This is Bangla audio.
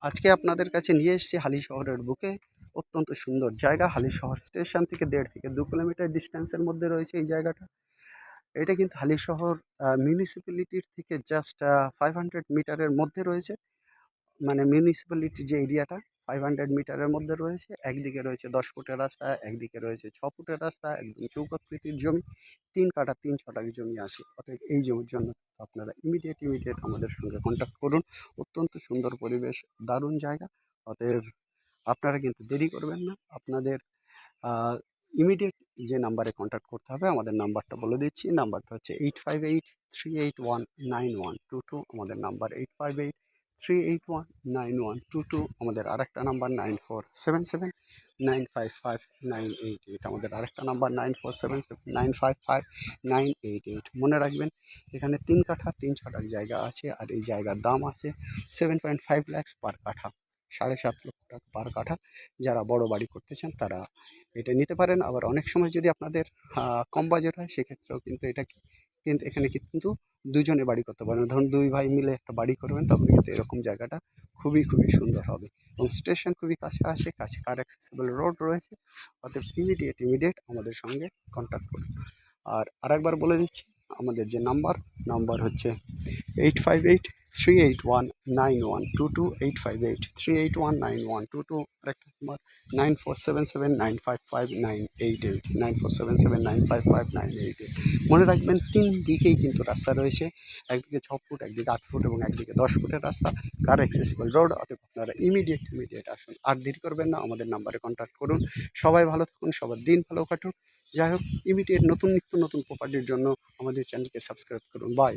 আজকে আপনাদের কাছে নিয়ে এসেছি হালি শহরের বুকে অত্যন্ত সুন্দর জায়গা। হালি শহর স্টেশন থেকে ১.৫ থেকে ২ কিলোমিটার ডিস্টেন্সের মধ্যে রয়েছে এই জায়গাটা। এটা কিন্তু হালি শহর মিউনিসিপ্যালিটির থেকে জাস্ট 500 মিটারের মধ্যে রয়েছে। মানে মিউনিসিপ্যালিটি যে এরিয়াটা 500 মিটারের মধ্যে রয়েছে। একদিকে রয়েছে ১০ ফুটের রাস্তা, একদিকে রয়েছে ৬ ফুটের রাস্তা, একদম চৌকাকৃতির জমি। ৩ কাঠা ৩ ছটাক জমি আছে। অতএব এই জমির জন্য আপনারা ইমিডিয়েট আমাদের সঙ্গে কন্ট্যাক্ট করুন। অত্যন্ত সুন্দর পরিবেশ, দারুণ জায়গা। অতএব আপনারা কিন্তু দেরি করবেন না। আপনাদের ইমিডিয়েট যে নাম্বারে কন্ট্যাক্ট করতে হবে, আমাদের নাম্বারটা বলে দিচ্ছি। নাম্বারটা হচ্ছে 8583819122। আমাদের নাম্বার 8583819122। আমাদের আরেকটা নাম্বার 9477955988। আমাদের আরেকটা নাম্বার 9477955988। মনে রাখবেন, এখানে ৩ কাঠা ৩ ছটাক জায়গা আছে, আর এই জায়গার দাম আছে 7.5 lakhs পার কাঠা, 7.5 লক্ষ টাকা পার কাঠা। যারা বড় বাড়ি করতে চান তারা এটা নিতে পারেন। আবার অনেক সময় যদি আপনাদের কম বাজেট হয়, সেক্ষেত্রেও কিন্তু এখানে কিন্তু দুজনে বাড়ি করতে পারেন। ধরুন ২ ভাই মিলে একটা বাড়ি করবেন, তখন কিন্তু এরকম জায়গাটা খুবই সুন্দর হবে। এবং স্টেশন খুবই কাছে আছে, কাছে কার অ্যাক্সেসিবল রোড রয়েছে। অতএব ইমিডিয়েট আমাদের সঙ্গে কন্ট্যাক্ট করুন। আর আরেকবার বলে দিচ্ছি, আমাদের যে নাম্বার হচ্ছে 8583819122, 8583819122। আরেকটা নাম্বার 9477955988, 9477955988। মনে রাখবেন, ৩ দিকেই কিন্তু রাস্তা রয়েছে। একদিকে ৬ ফুট, একদিকে ৮ ফুট এবং একদিকে ১০ ফুটের রাস্তা, কার অ্যাক্সেসিবল রোড। অতএব আপনারা ইমিডিয়েট আসুন, আর দেরি করবেন না, আমাদের নাম্বারে কন্ট্যাক্ট করুন। সবাই ভালো থাকুন, সবার দিন ভালো কাটুক। যাই হোক, নিত্য নতুন প্রপার্টির জন্য আমাদের চ্যানেলকে সাবস্ক্রাইব করুন। বাই।